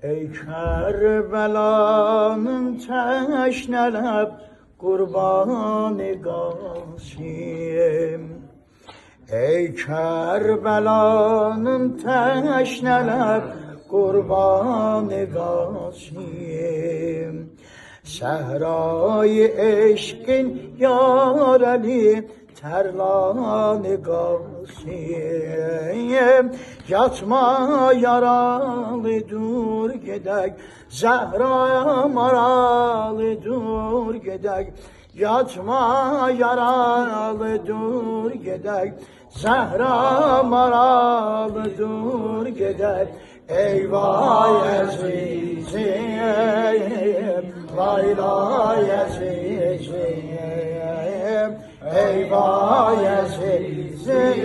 Ey Kerbelanın teşnelep kurbanı Gasim. Ey Kerbelanın teşnelep kurbanı Gasim. Sehrayı eşkin yareli terlanı Gasim. Yatma yaralı dur gedek, Zehra maralı dur gedek. Yatma yaralı dur gedek, Zehra maralı dur gedek. Eyvah azizim, vay vay azizim. Eyvah azizim,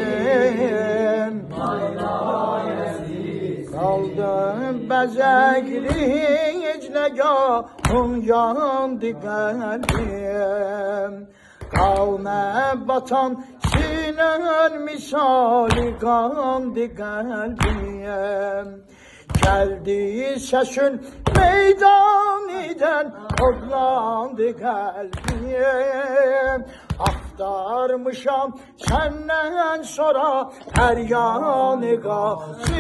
vay vay azizim. Kaldım bezekli iclegahım, yandı kalbim. Kavme batan sinen misali kandı kalbim. Geldi sesin meydaniden, odlandı kalbim. Aktarmışam senden sonra her yanı Gasim,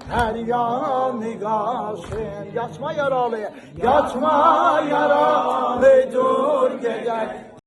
her yanı Gasim. Yatma yaralı, yatma yaralı dur gedek,